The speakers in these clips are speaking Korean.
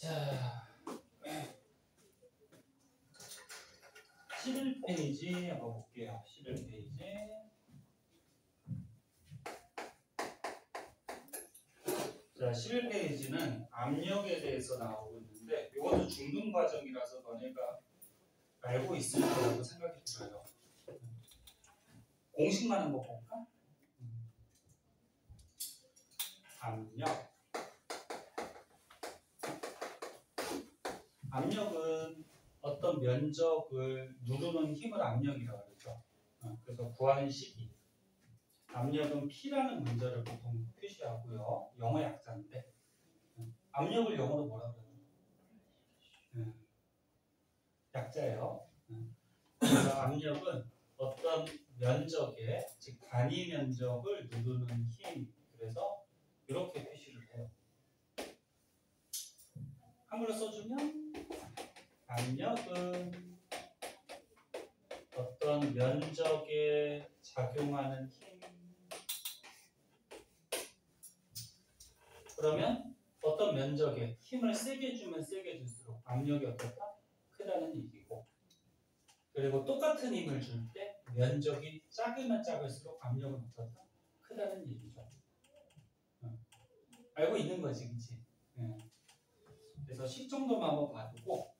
자, 11페이지 한번 볼게요. 11페이지. 자, 11페이지는 압력에 대해서 나오고 있는데 이것도 중등 과정이라서 너네가 알고 있을 거라고 생각이 들어요. 공식만 한번 볼까? 압력. 압력은 어떤 면적을 누르는 힘을 압력이라고 그러죠. 그래서 구하는 식이 압력은 P라는 문자를 보통 표시하고요. 영어 약자인데 압력을 영어로 뭐라 그래요? 약자예요. 그래서 압력은 어떤 면적의 즉 단위 면적을 누르는 힘. 그래서 이렇게 표시를 해요. 한글로 써주면 압력은 어떤 면적에 작용하는 힘. 그러면 어떤 면적에 힘을 세게 주면 세게 줄수록 압력이 어떨까? 크다는 얘기고, 그리고 똑같은 힘을 줄 때 면적이 작으면 작을수록 압력은 어떨까? 크다는 얘기죠. 알고 있는 거지, 그치? 그래서 10 정도만 한번 봐두고,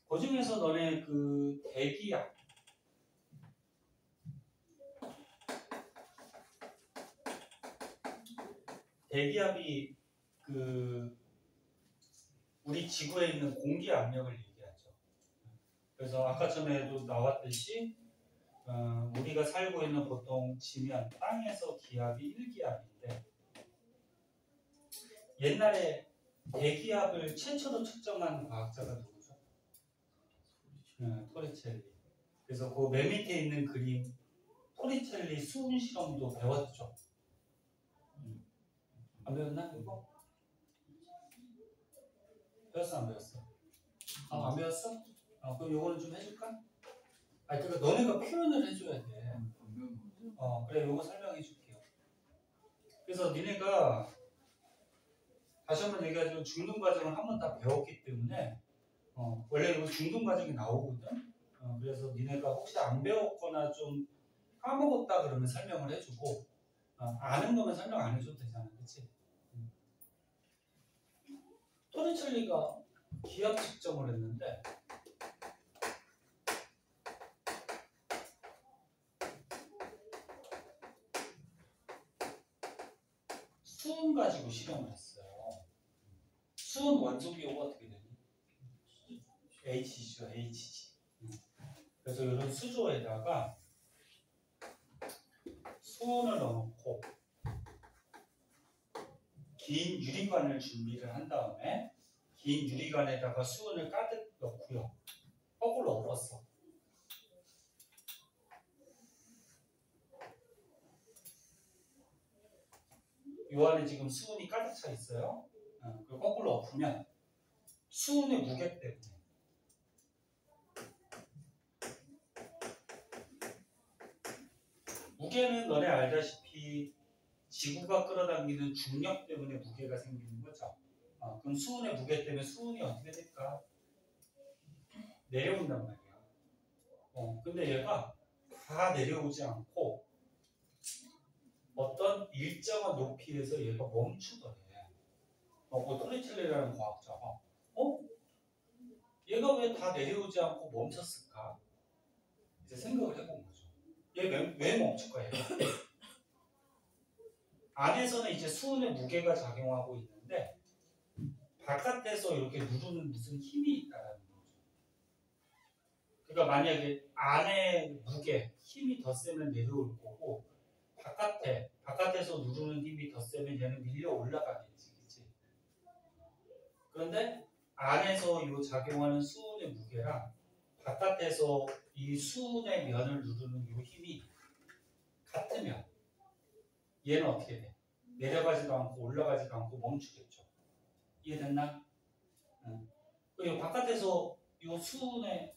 그 중에서 너네 그 대기압, 대기압이 그 우리 지구에 있는 공기 압력을 얘기하죠. 그래서 아까 전에도 나왔듯이 우리가 살고 있는 보통 지면 땅에서 기압이 1기압인데 옛날에 대기압을 최초로 측정한 과학자가 누구죠? 토리첼리. 그래서 그 맨 밑에 있는 그림 토리첼리 수은 실험도 배웠죠. 안 배웠나 이거? 배웠어 안 배웠어? 안 배웠어? 그럼 요거는 좀 해줄까? 그러니까 너네가 표현을 해줘야 돼. 그래 요거 설명해 줄게요. 그래서 니네가 다시 한번 얘기하자면 중등 과정을 한 번 다 배웠기 때문에 원래 이거 중등 과정이 나오거든. 그래서 니네가 혹시 안 배웠거나 좀 까먹었다 그러면 설명을 해주고 아는 거면 설명 안 해줘도 되잖아, 그렇지? 토리첼리가 기압 측정을 했는데 수은 가지고 실험을 했어요. 수은 원소 기호가 어떻게 되니? H죠, Hg. 그래서 이런 수조에다가 수온을 넣어놓고 긴 유리관을 준비를 한 다음에 긴 유리관에다가 수온을 가득 넣고요. 거꾸로 엎었어. 요 안에 지금 수온이 가득 차 있어요. 그리고 거꾸로 엎으면 수온의 무게 때문에 무게는 너네 알다시피 지구가 끌어당기는 중력 때문에 무게가 생기는 거죠. 그럼 수온의 무게 때문에 수온이 어떻게 될까? 내려온단 말이야. 근데 얘가 다 내려오지 않고 어떤 일정한 높이에서 얘가 멈추더래. 토리첼리라는 과학자가 얘가 왜 다 내려오지 않고 멈췄을까? 이제 생각을 해본 거죠. 얘 왜 멈출까? 얘가 안에서는 이제 수온의 무게가 작용하고 있는데 바깥에서 이렇게 누르는 무슨 힘이 있다라는 거죠. 그러니까 만약에 안에 무게, 힘이 더 세면 내려올 거고 바깥에서 누르는 힘이 더 세면 얘는 밀려 올라가겠지, 그치? 그런데 안에서 이 작용하는 수온의 무게랑 바깥에서 이 수온의 면을 누르는 이 힘이 같으면 얘는 어떻게 돼? 내려가지도 않고 올라가지도 않고 멈추겠죠. 이해됐나? 그리고 바깥에서 이 수온의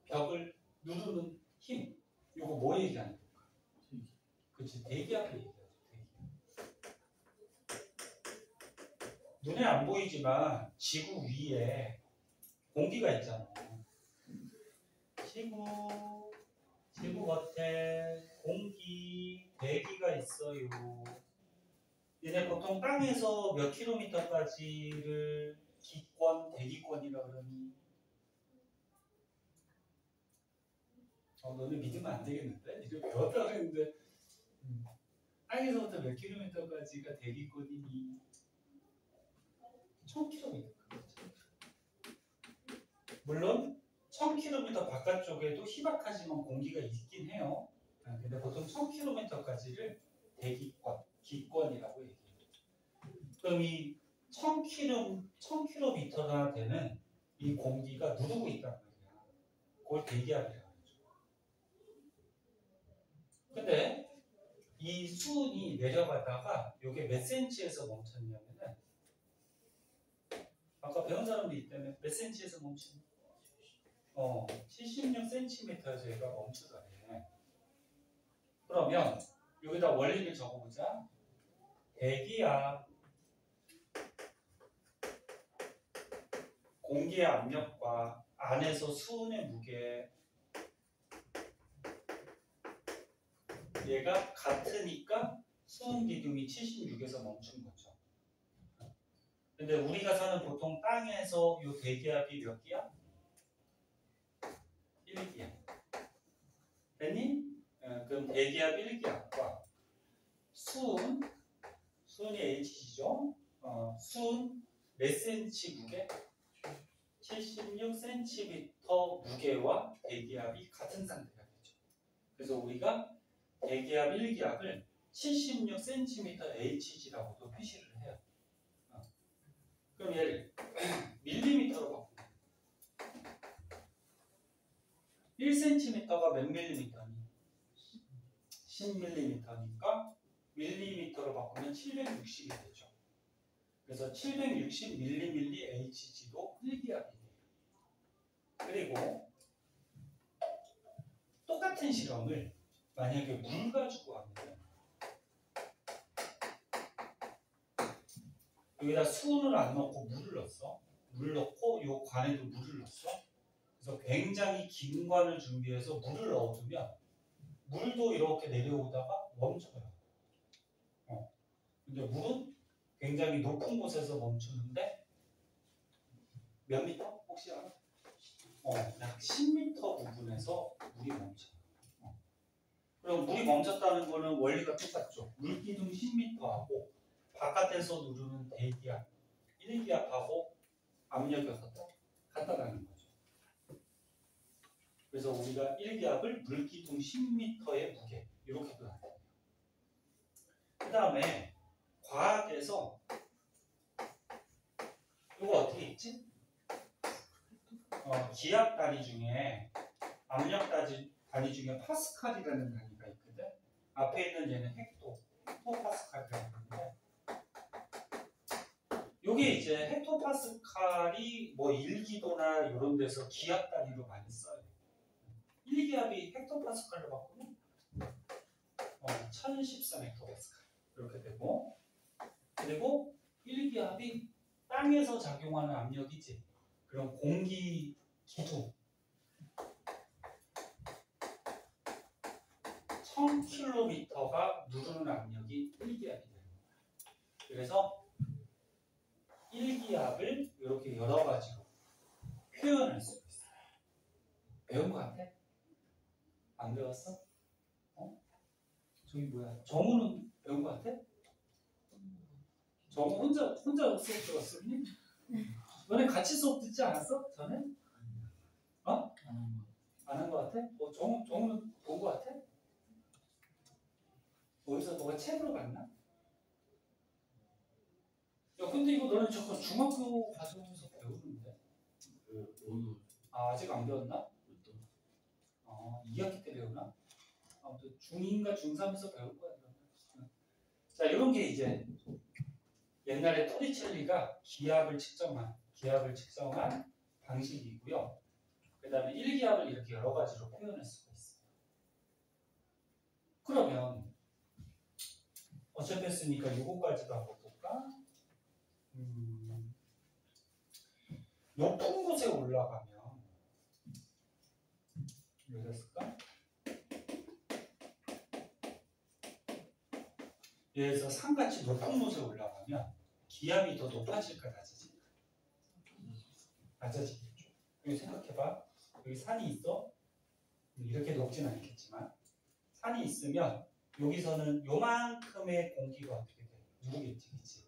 벽을 누르는 힘, 이거 뭐 얘기하는 걸까? 그치, 대기압을 얘기하죠. 대기압. 눈에 안 보이지만 지구 위에 공기가 있잖아. 지구 겉에 공기, 대기가 있어요. 얘네 보통 땅에서 몇 킬로미터까지를 기권, 대기권이라 그러니? 너는 믿으면 안 되겠는데? 이거 배웠다고 했는데 땅에서부터 몇 킬로미터까지가 대기권이니? 1000km. 물론 1000km 바깥쪽에도 희박하지만 공기가 있긴 해요. 근데 보통 1000km까지를 대기권, 기권이라고 얘기해요. 그럼 이 1000km나 되는 이 공기가 누르고 있단 말이야. 그걸 대기압이라고 하죠. 근데 이 수온이 내려가다가 이게 몇 센치에서 멈췄냐면은 아까 배운 사람도 있다면 몇 센치에서 멈추는? 76cm에서 얘가 멈추더래. 그러면 여기다 원리를 적어보자. 대기압, 공기의 압력과 안에서 수온의 무게, 얘가 같으니까 수온 기둥이 76에서 멈춘 거죠. 근데 우리가 사는 보통 땅에서 이 대기압이 몇 기압? 1기압. 됐니? 그럼 대기압 1기압과 수온이 H죠. 수온 몇 센치 무게? 76cm 무게와 대기압이 같은 상태가 되죠. 그래서 우리가 대기압 1기압을 76cm Hg라고도 표시를 해요. 그럼 얘를 밀리미터로 바꾸면 1cm가 몇 밀리미터니? 10mm니까 밀리미터로 바꾸면 760이 되죠. 그래서 760mmHg도 1기압이 돼요. 그리고 똑같은 실험을 만약에 물 가지고 하면 여기다 수온을 안 넣고 물을 넣었어. 물을 넣고 이 관에도 물을 넣었어. 그래서 굉장히 긴 관을 준비해서 물을 넣어두면 물도 이렇게 내려오다가 멈춰요. 근데 물은 굉장히 높은 곳에서 멈추는데 몇 미터? 혹시 알아? 약 10m 부분에서 물이 멈춰요. 그럼 물이 멈췄다는 거는 원리가 똑같죠. 물기둥 10m하고 바깥에서 누르는 대기압 1기압하고 압력이 같다라는 거죠. 그래서 우리가 1기압을 물기둥 10m의 무게 이렇게도 나타내요. 그 다음에 과학에서 이거 어떻게 있지? 기압 단위 중에 압력 단위 중에 파스칼이라는 단위가 있거든. 앞에 있는 얘는 헥토파스칼이라는 건데 요게 이제 헥토파스칼이 뭐 1기도나 이런 데서 기압 단위로 많이 써요. 1기압이 헥토파스칼로 바꾸면 1014헥토파스칼 이렇게 되고, 그리고 1기압이 땅에서 작용하는 압력이지. 그럼 공기 기둥 1000km가 누르는 압력이 1기압이 됩니다. 그래서 1기압을 이렇게 여러 가지로 표현할 수 있어요. 배운 거 같아? 안 배웠어? 저기 뭐야? 정우는 배운 거 같아? 정우 혼자 수업 들었었니? 너네 같이 수업 듣지 않았어? 전에? 안 한 거 같아? 정우는 본 거 같아? 어디서 너가 책으로 봤나? 야, 근데 이거 너네 저거 중학교 과정에서 배우는데? 아직 안 배웠나? 2학기 때 배우나? 아무튼 중2인가 중3에서 배울 거야. 자, 이런 게 이제 옛날에 토리첼리가 기압을 측정한 방식이고요. 그 다음에 1기압을 이렇게 여러 가지로 표현할 수가 있어요. 그러면 어차피 했으니까 요거까지도 한번 볼까? 높은 곳에 올라가면 이거 됐을까? 예를 들어서 산같이 높은 곳에 올라가면 기압이 더 높아질까 낮아질까? 낮아지겠죠. 여기 생각해봐. 여기 산이 있어. 이렇게 높진 않겠지만 산이 있으면 여기서는 요만큼의 공기가 어떻게 돼? 누르겠지, 그치?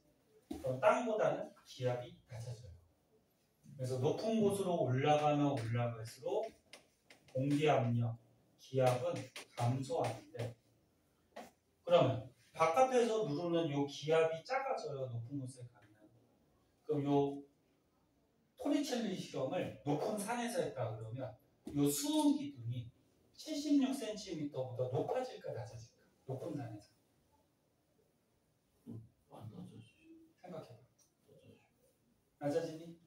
그럼 땅보다는 기압이 낮아져요. 그래서 높은 곳으로 올라가면 올라갈수록 공기 압력, 기압은 감소하는데, 그러면 바깥에서 누르는 요 기압이 작아져요. 높은 곳에 가면. 그럼 요 토리첼리 실험을 높은 산에서 했다 그러면 요 수온 기둥이 76cm보다 높아질까 낮아질까? 높은 산에서. 생각해봐. 낮아지니?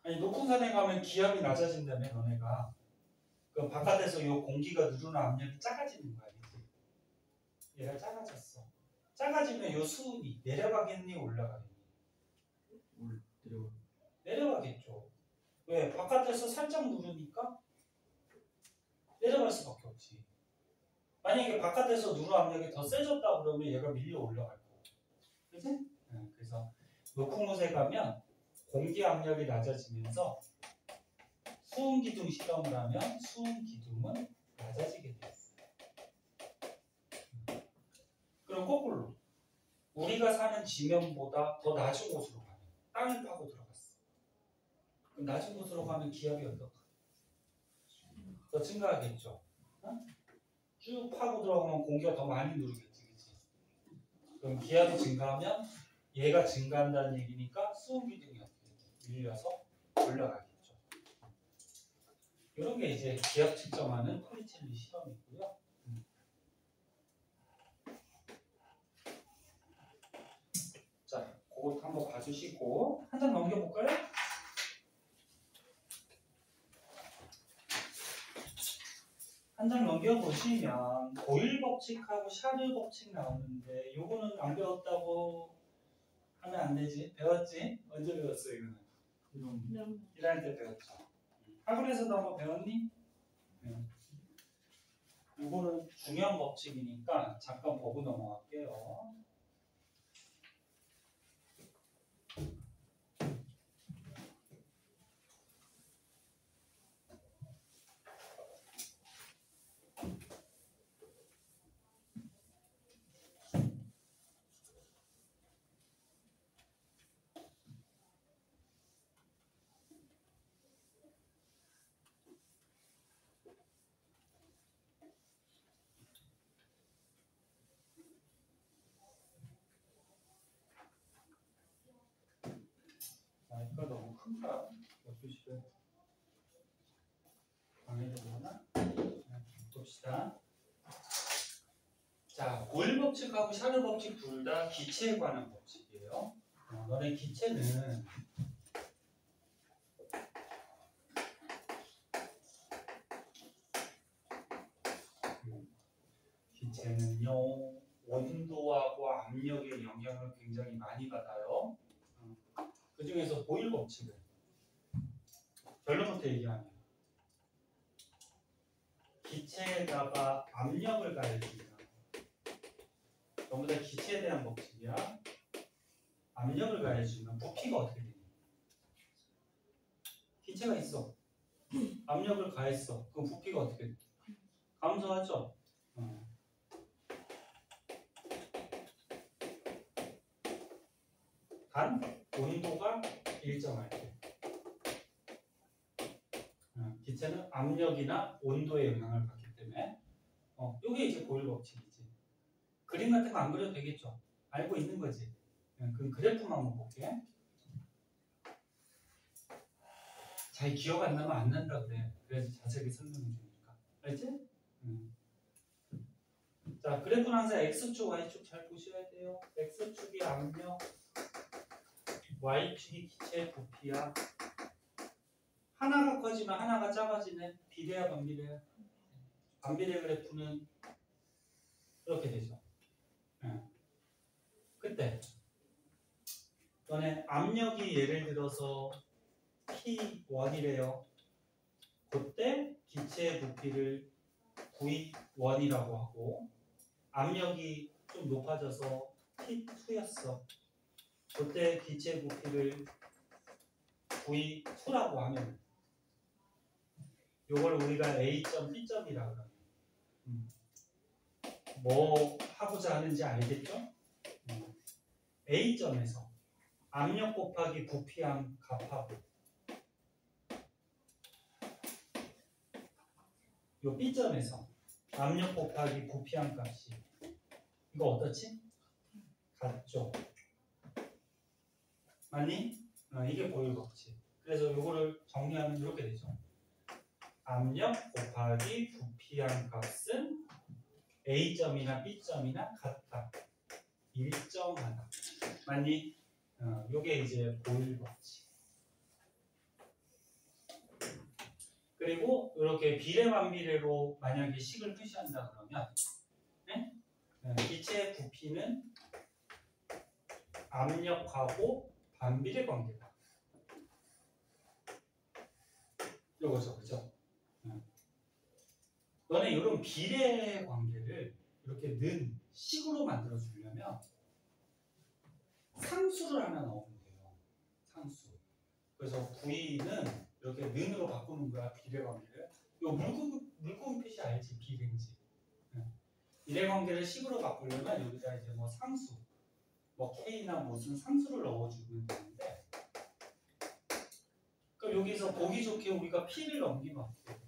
아니 높은 산에 가면 기압이 낮아진다며 너네가. 그럼 바깥에서 요 공기가 누르는 압력이 작아지는 거야. 얘가 작아졌어. 작아지면 요 수온이 내려가겠니 올라가겠니? 내려가겠죠. 왜? 바깥에서 살짝 누르니까 내려갈 수밖에 없지. 만약에 바깥에서 누르 압력이 더 세졌다 그러면 얘가 밀려 올라갈 거고. 그치? 그래서 높은 곳에 가면 공기 압력이 낮아지면서 수온 기둥 실험을 하면 수온 기둥은 낮아지게 돼 있어요. 그럼 거꾸로 우리가 사는 지면보다 더 낮은 곳으로 가면 땅을 파고 들어갔어. 그럼 낮은 곳으로 가면 기압이 어떨까? 더 증가하겠죠. 어? 쭉 파고 들어가면 공기가 더 많이 누르겠지, 그치? 그럼 기압이 증가하면 얘가 증가한다는 얘기니까 수온 기둥이 밀려서 올라가겠죠. 이런 게 이제 기압 측정하는 토리첼리 실험이고요. 자, 그것도 한번 봐주시고 한 장 넘겨볼까요? 한 장 넘겨보시면 보일 법칙하고 샤르 법칙 나오는데 요거는 안 배웠다고 하면 안 되지. 배웠지? 언제 배웠어 이거는? 1학년 때 배웠죠. 학원에서도 한번 배웠니? 요거는 중요한 법칙이니까 잠깐 보고 넘어갈게요. 이거 너무 큰가? 12시를 방해되나? 봅시다. 자, 보일 법칙하고 샤르 법칙 둘 다 기체에 관한 법칙이에요. 너네 기체는 기체는요 온도하고 압력의 영향을 굉장히 많이 받아요. 그 중에서 보일 법칙은 결론부터 얘기하면 기체에다가 압력을 가해주면 전부 다 기체에 대한 법칙이야. 압력을 가해주면 부피가 어떻게 되니? 기체가 있어. 압력을 가했어. 그럼 부피가 어떻게 돼? 감소하죠. 단 온도가 일정할 때 기체는 압력이나 온도의 영향을 받기 때문에 이게 이제 보일 법칙이지. 그림 같은 거 안 그려도 되겠죠. 알고 있는 거지. 그 그래프만 한번 볼게. 잘 기억 안 나면 안 난다 그래. 그래서 자세하게 설명해 주니까. 알지? 자, 그래프는 항상 X축, Y축 잘 보셔야 돼요. X축이 압력, Y축이 기체 부피야. 하나가 커지면 하나가 작아지네. 비례야 반비례야? 반비례 그래프는 이렇게 되죠. 그때 너네 압력이 예를 들어서 P1이래요. 그때 기체의 부피를 V1이라고 하고 압력이 좀 높아져서 P2였어. 그때 기체의 부피를 V2라고 하면 이걸 우리가 A점, B점이라고 하면 뭐 하고자 하는지 알겠죠? A점에서 압력 곱하기 부피한 값하고 요 B점에서 압력 곱하기 부피한 값이 이거 어떻지? 같죠? 맞니? 이게 보일 법칙. 그래서 요거를 정리하면 이렇게 되죠. 압력 곱하기 부피한 값은 A점이나 B점이나 같다. 일정하다. 맞니? 요게 이제 보일 법칙. 그리고 이렇게 비례반비례로 만약에 식을 표시한다 그러면 네? 기체의 부피는 압력하고 반비례 관계다. 요거죠, 그죠? 너네 이런 비례 관계를 이렇게 는 식으로 만들어 주려면 상수를 하나 넣으면 돼요. 상수. 그래서 V는 이렇게 는으로 바꾸는 거야, 비례 관계를. 요 물고기 표시 알지? 비례인지. 비례 관계를 식으로 바꾸려면 여기다 이제 뭐 상수, 뭐 K나 무슨 상수를 넣어주면 되는데, 그럼 여기서 보기 좋게 우리가 P를 넘기면 어떻게 돼?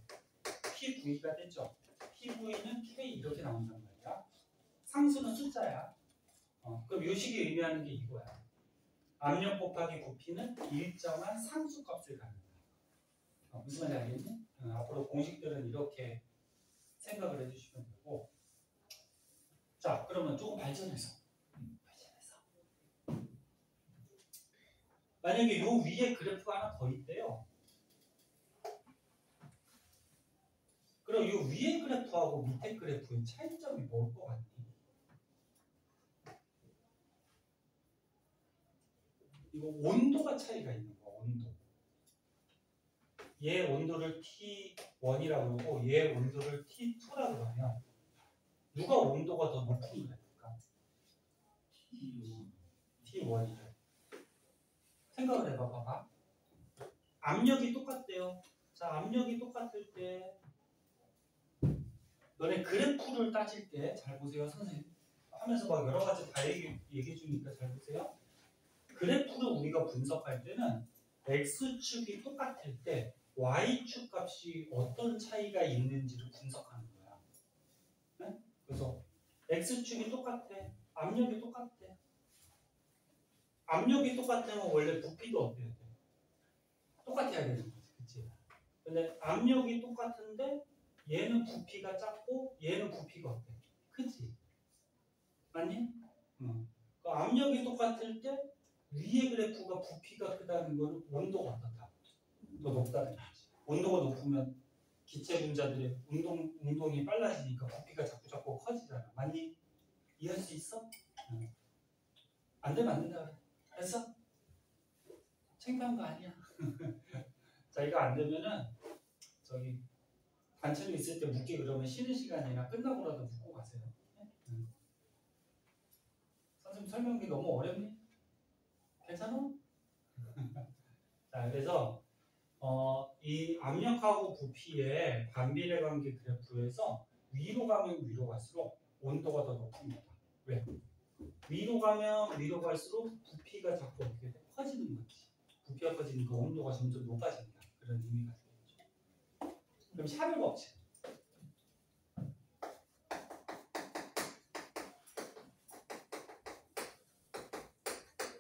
PV가 됐죠? PV는 K 이렇게 나온단 말이야. 상수는 숫자야. 그럼 이 식이 의미하는 게 이거야. 압력 곱하기 부피는 일정한 상수값을 갖는다. 무슨 말인지 알겠니? 앞으로 공식들은 이렇게 생각을 해주시면 되고. 자, 그러면 조금 발전해서. 만약에 요 위에 그래프가 하나 더 있대요. 그럼 요 위에 그래프하고 밑에 그래프의 차이점이 뭘 것 같니? 이거 온도가 차이가 있는 거야, 온도. 얘 온도를 T1이라고 그러고 얘 온도를 T2라고 그러면 누가 온도가 더 높은 거니까? T1이죠. 생각을 해봐, 봐봐. 압력이 똑같대요. 자, 압력이 똑같을 때 너네 그래프를 따질 때 잘 보세요, 선생님. 하면서 막 여러 가지 다 얘기해 주니까 잘 보세요. 그래프를 우리가 분석할 때는 X축이 똑같을 때 Y축 값이 어떤 차이가 있는지를 분석하는 거야. 네? 그래서 X축이 똑같아. 압력이 똑같아. 압력이 똑같으면 원래 부피도 어때야 돼? 똑같아야 되는 거지. 그치? 근데 압력이 똑같은데 얘는 부피가 작고 얘는 부피가 어때? 크지? 맞니? 그 압력이 똑같을 때 위의 그래프가 부피가 크다는 거는 온도가 어떻다? 더 높다는 거지. 온도가 높으면 기체 분자들의 운동이 빨라지니까 부피가 자꾸 커지잖아. 맞니? 이해할 수 있어? 안 되면 안 된다 그래. 됐어? 창피한 거 아니야. 자, 이거 안 되면은 저기 단체로 있을 때 묻기 그러면 쉬는 시간이나 끝나고라도 묻고 가세요. 선생님 설명이 너무 어렵니? 괜찮아? 자, 그래서 이 압력하고 부피의 반비례 관계 그래프에서 위로 가면 위로 갈수록 온도가 더 높습니다. 왜? 위로 가면 위로 갈수록 부피가 자꾸 어떻게 돼? 커지는 거지. 부피가 커지니까 온도가 점점 높아진다. 그런 의미가 되겠죠. 그럼 샤를 법칙.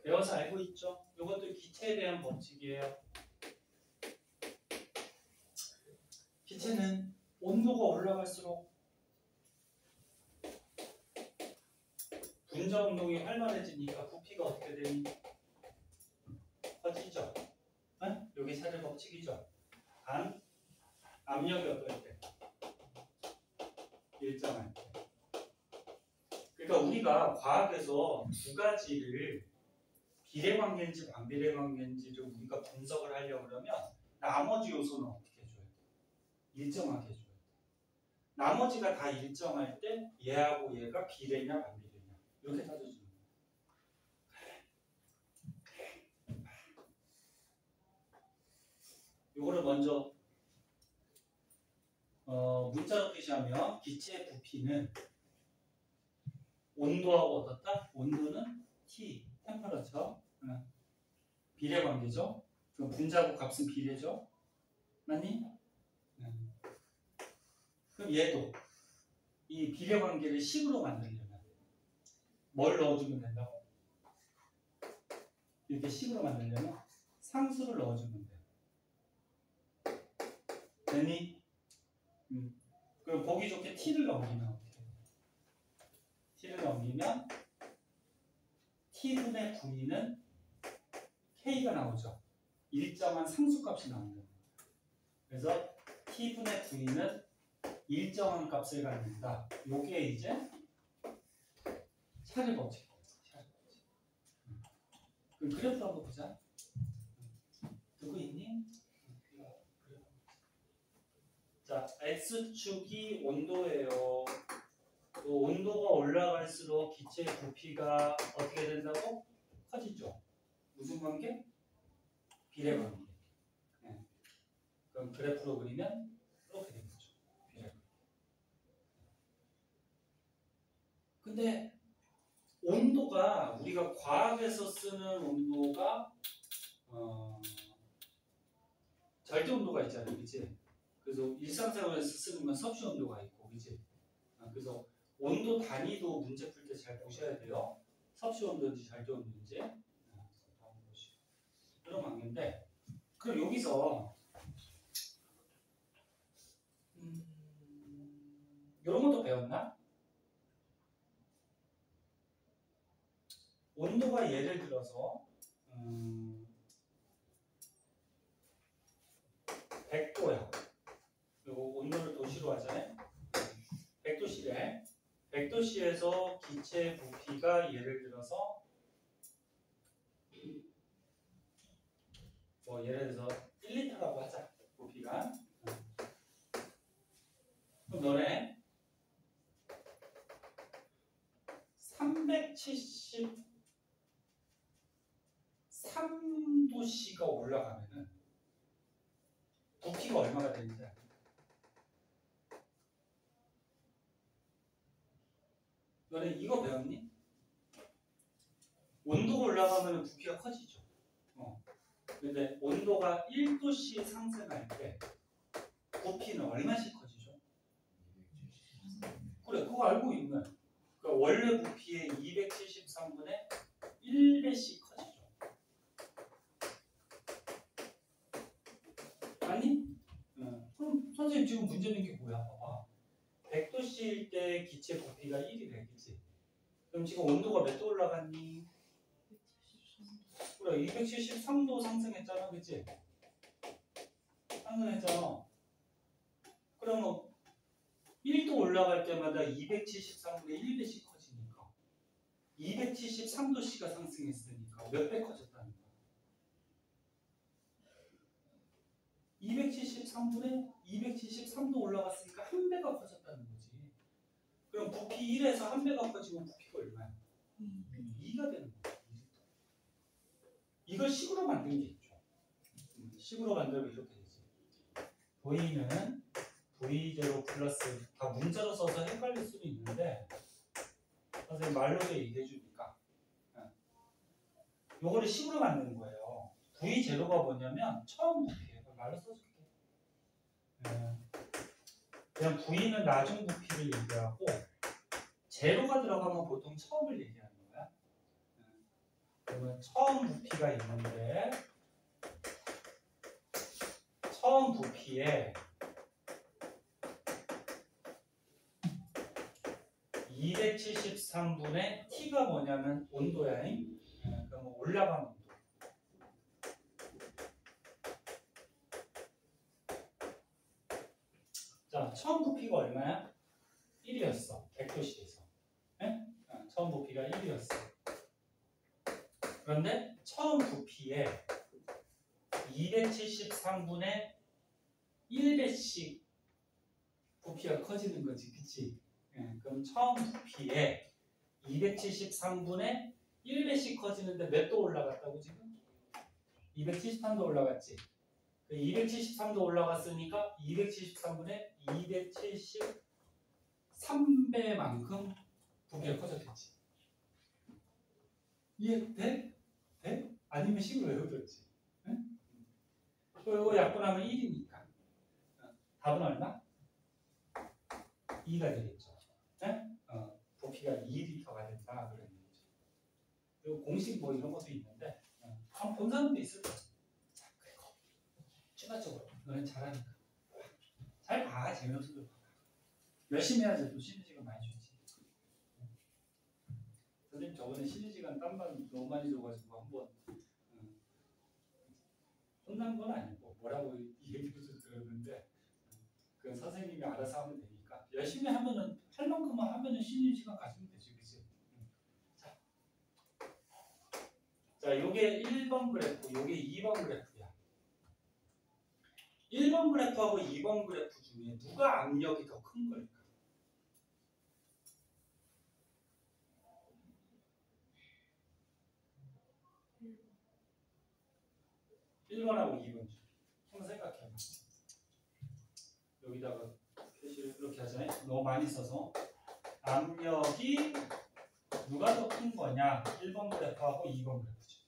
배워서 알고 있죠? 이것도 기체에 대한 법칙이에요. 기체는 온도가 올라갈수록 분자 운동이 활발해지니까 부피가 어떻게 되니? 커지죠. 네? 여기 샤를 법칙이죠. 단 압력이 어떨 때? 일정할 때. 그러니까 우리가 과학에서 두 가지를 비례 관계인지 반비례 관계인지를 우리가 분석을 하려고 그러면 나머지 요소는 어떻게 해줘야 돼? 일정하게 해줘야 돼. 나머지가 다 일정할 때 얘하고 얘가 비례냐 반비례냐 이렇게 따져주는 거야. 요거를 먼저 문자로 표시하면 기체의 부피는 온도하고 어떻다? 온도는 T, 템퍼러처. 비례 관계죠. 그럼 분자구 값은 비례죠. 맞니? 그럼 얘도 이 비례 관계를 식으로 만들려면 뭘 넣어주면 된다고? 이렇게 식으로 만들려면 상수를 넣어주면 돼. 됐니? 그럼 보기 좋게 t를 넘기면 어떻게 돼? t를 넘기면 t분의 v는 k가 나오죠. 일정한 상수값이 나오는 거예요. 그래서 t분의 v는 일정한 값을 갖는다. 요게 이제 샤를 법칙. 그럼 그래프 한번 보자. 듣고 있니? 자, x축이 온도예요. 또 온도가 올라갈수록 기체의 부피가 어떻게 된다고? 커지죠. 무슨 관계? 비례 관계. 네. 그럼 그래프로 그리면 이렇게 되는 거죠. 비례 관계. 근데 온도가 우리가 과학에서 쓰는 온도가 절대 온도가 있잖아요, 그렇지? 그래서 일상생활에서 쓰는 건 섭씨 온도가 있고, 그렇지? 그래서 온도 단위도 문제 풀 때 잘 보셔야 돼요. 섭씨 온도인지 절대 온도인지. 그런 관계인데, 그럼 여기서 이런 것도 배웠나? 온도가 예를 들어서 100도야. 그리고 온도를 도시로 하잖아요. 100도씨래. 100도씨에서 기체 부피가 예를 들어서 뭐 예를 들어서 1리터라고 하자. 부피가. 그럼 너네 373도씨가 올라가면은 부피가 얼마가 되는지 알아? 너네 이거 배웠니? 온도가 올라가면 부피가 커지죠. 근데 온도가 1도씨 상승할 때 부피는 얼마씩 커지죠? 그래, 그거 알고 있네. 그러니까 원래 부피의 273분의 1배씩 커지죠. 아니? 그럼 선생님 지금 문제 낸 게 뭐야? 봐봐. 100도씨일 때 기체 부피가 1이래, 그치? 그럼 지금 온도가 몇 도 올라갔니? 그래, 273도 상승했잖아, 그치? 상승했잖아. 그러면 1도 올라갈 때마다 273분의 1배씩 커지니까 273도씨가 상승했으니까 몇 배 커졌다는 거야? 273분의 273도 올라갔으니까 한 배가 커졌다는 거지. 그럼 부피 1에서 한 배가 커지면 부피가 얼마야? 2가 되는 거야. 이걸 식으로 만든 게 있죠. 식으로 만들면 이렇게 되지. V는 V0 플러스 다 문자로 써서 헷갈릴 수도 있는데 선생님 말로 얘기해 주니까 요거를 식으로 만드는 거예요. V0가 뭐냐면 처음 부피예요. 말로 써줄게. 그냥 V는 나중 부피를 얘기하고 제로가 들어가면 보통 처음을 얘기하는 거야. 그러면 처음 부피가 있는데 처음 부피에 273분의 T가 뭐냐면 온도야. 그러면 올라간 온도. 자, 처음 부피가 얼마야? 1이었어. 100도씨에서. 처음 부피가 1이었어. 그런데 처음 부피에 273분의 1배씩 부피가 커지는 거지, 그치? 예, 그럼 처음 부피에 273분의 1배씩 커지는데 몇 도 올라갔다고 지금? 273도 올라갔지? 273도 올라갔으니까 273분의 273배만큼 부피가 커졌겠지. 이해돼? 돼? 아니면 식을 외워뒀지? 응? 이거 약분하면 1이니까. 답은 얼마? 2가 되겠죠. 네? 부피가 2리터가 된다. 그런 얘기죠. 그리고 공식 뭐 이런 것도 있는데, 한번 본 사람도 있을 거야. 자, 그리고 추가적으로 너는 잘하니까. 잘 봐, 재미없어도 봐. 열심히 해야지 또 쉬는 시간 많이 주지. 선생님 저번에 쉬는 시간 땀만 너무 많이 줘가지고 한번 혼난 건 아니고 뭐라고 얘기해서 들었는데 그 선생님이 알아서 하면 되니까 열심히 하면은 할 만큼만 하면은 쉬는 시간 가지면 되지, 그치? 자, 요게 1번 그래프, 요게 2번 그래프야. 1번 그래프하고 2번 그래프 중에 누가 압력이 더 큰 걸까? 1번하고 2번 중. 한번 생각해봐. 여기다가 표시를 이렇게 하잖아요. 너무 많이 써서. 압력이 누가 더 큰 거냐? 1번 그래프하고 2번 그래프죠.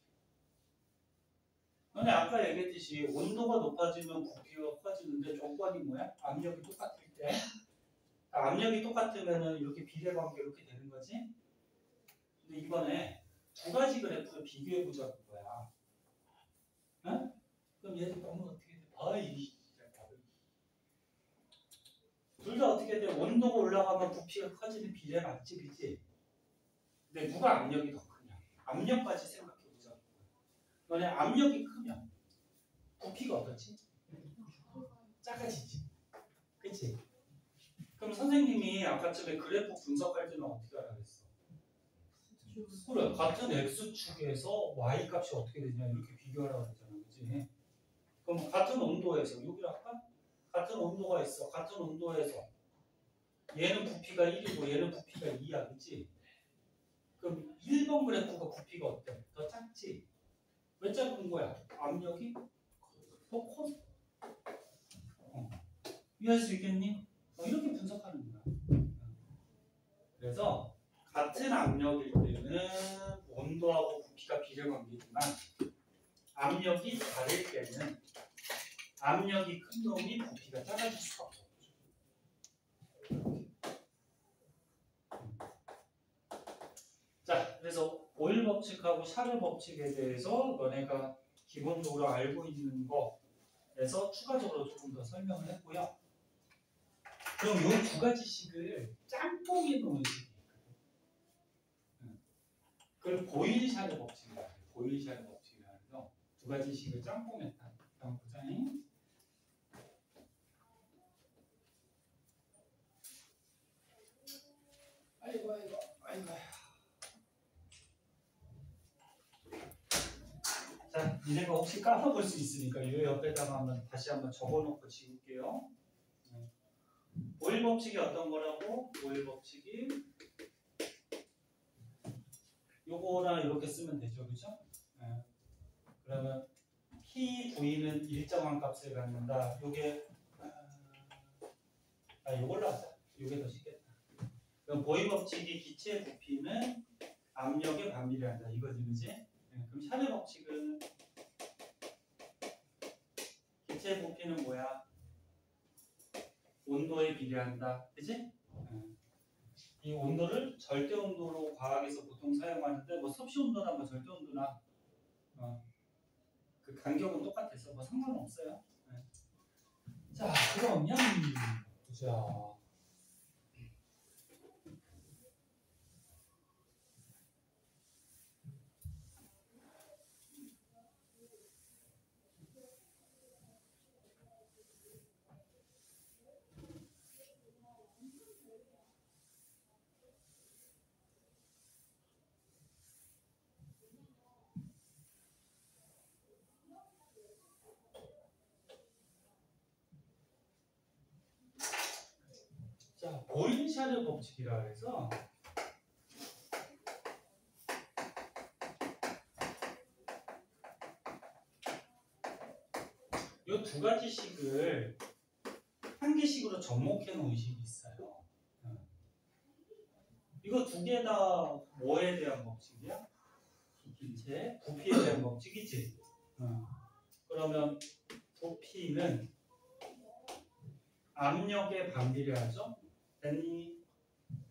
근데 아까 얘기했듯이 온도가 높아지면 부피가 커지는데 조건이 뭐야? 압력이 똑같을 때. 압력이 똑같으면 이렇게 비례관계 이렇게 되는 거지? 근데 이번에 두 가지 그래프를 비교해보자는 거야. 응? 그럼 얘들 너무 어떻게 돼? 둘 다 어떻게 돼? 온도가 올라가면 부피가 커지는 비례 맞지, 그치? 근데 누가 압력이 더 크냐? 압력까지 생각해보자. 너네 압력이 크면 부피가 어떻지? 작아지지. 그치? 그럼 선생님이 아까쯤에 그래프 분석할 때는 어떻게 하라 그랬어? 그래, 같은 X축에서 Y 값이 어떻게 되냐 이렇게 비교하라고 했잖아. 그치? 그럼 같은 온도에서 여기로 할까? 같은 온도가 있어. 같은 온도에서 얘는 부피가 1이고 얘는 부피가 2야. 그치? 그럼 1번 그래프가 부피가 어때? 더 작지? 왜 작은 거야? 압력이 더 커? 이해할 수 있겠니? 이렇게 분석하는 거야. 그래서 같은 압력일 때는 온도하고 부피가 비례관계지만 압력이 다를 때는 압력이 큰 놈이 부피가 작아질 수가 없어. 자, 그래서 오일 법칙하고 샤를 법칙에 대해서 너네가 기본적으로 알고 있는 거에서 추가적으로 조금 더 설명을 했고요. 그럼 이 두 가지 식을 짬뽕해 놓은 식이 있거든. 그걸 보일 샤를 법칙이라고 해요. 보일 샤를 법칙이라고 해서 두 가지 식을 짬뽕했다. 한번 보자잉. 아이고. 자, 니네가 혹시 까먹을 수 있으니까 이 옆에다가 다시 한번 적어놓고 지울게요. 보일 법칙이 어떤 거라고? 보일 법칙이 요거나 이렇게 쓰면 되죠, 그죠? 네. 그러면 PV는 일정한 값을 갖는다. 요게 요걸로 하자. 요게 더 쉽겠다. 그럼 보일 법칙이 기체 부피는 압력에 반비례한다. 이거지, 그지? 네. 그럼 샤넬 법칙은 기체 부피는 뭐야? 온도에 비례한다. 그지? 이 온도를 절대 온도로 과학에서 보통 사용하는데 뭐 섭씨 온도나 뭐 절대 온도나 그 간격은 똑같아서 뭐 상관없어요. 네. 자, 그러면 보자. 보일샤르 법칙이라 그래서 이 두 가지 식을 한 개씩으로 접목해 놓은 식이 있어요. 이거 두 개 다 뭐에 대한 법칙이야? 이제 부피에 대한 법칙이지. 그러면 부피는 압력에 반비례하죠. 됐니?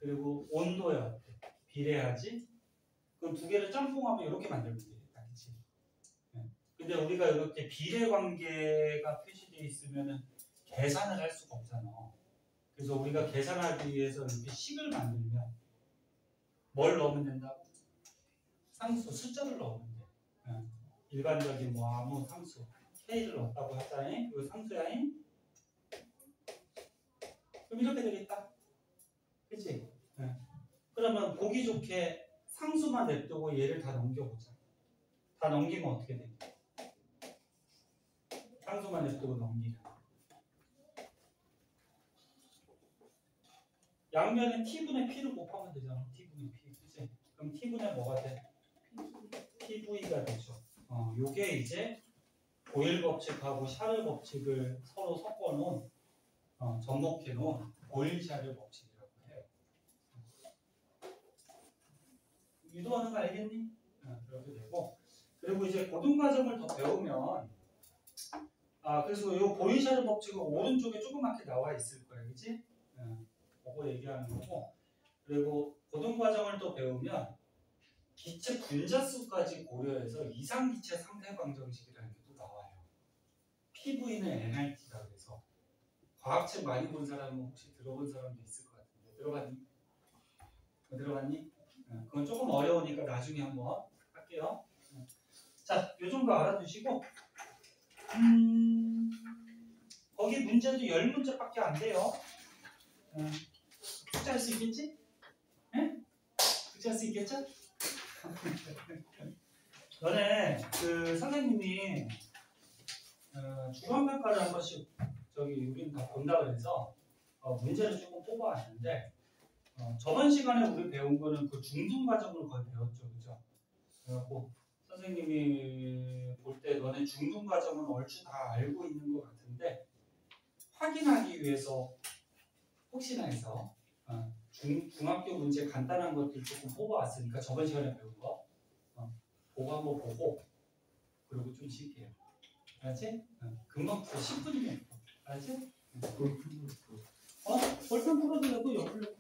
그리고 온도에 어때? 비례하지? 그럼 두 개를 짬뽕하면 이렇게 만들면 되겠다. 그치? 근데 우리가 이렇게 비례 관계가 표시되어 있으면은 계산을 할 수가 없잖아. 그래서 우리가 계산하기 위해서 이렇게 식을 만들면 뭘 넣으면 된다고? 상수, 숫자를 넣으면 돼. 일반적인 뭐 아무 상수 K를 넣었다고 하자니 이거 상수야잉? 그럼 이렇게 되겠다. 그치? 그러면 보기 좋게 상수만 냅두고 얘를 다 넘겨보자. 다 넘기면 어떻게 돼? 상수만 냅두고 넘기면 양면에 t분의 p를 곱하면 되잖아. t분의 p. 그치? 그럼 t분의 뭐가 돼? pv가 되죠. 요게 이제 보일 법칙하고 샤르 법칙을 서로 섞어놓은 접목해놓은 보일 샤르 법칙이라고 해요. 유도하는 거 알겠니? 그렇게 되고 그리고 이제 고등과정을 더 배우면 그래서 요 보일 샤르 법칙은 오른쪽에 조그맣게 나와 있을 거예요, 그렇지? 그거 얘기하는 거고 그리고 고등과정을 또 배우면 기체 분자수까지 고려해서 이상기체 상대방정식이라는 게 또 나와요. PV는 NRT다 그래서 과학책 많이 본 사람은 혹시 들어본 사람도 있을 것 같은데 들어봤니? 들어봤니? 그건 조금 어려우니까 나중에 한번 할게요. 자, 요 정도 알아두시고 거기 문제도 10문제밖에 안 돼요. 숙제할 수 있겠지? 응? 숙제할 수 있겠죠? 전에 그 선생님이 주관학과를 한 번씩 저기 우리는 다 본다 그래서 문제를 조금 뽑아왔는데 저번 시간에 우리 배운 거는 그 중등 과정으로 거의 배웠죠, 그죠? 그래갖고 선생님이 볼 때 너네 중등 과정은 얼추 다 알고 있는 것 같은데 확인하기 위해서 혹시나 해서 중학교 문제 간단한 것들 조금 뽑아왔으니까 저번 시간에 배운 거 그거 한번 보고 그리고 좀 쉴게요. 알았지? 금방 풀어 10분이면 알았지? 볼펜 풀어도 되고 옆으로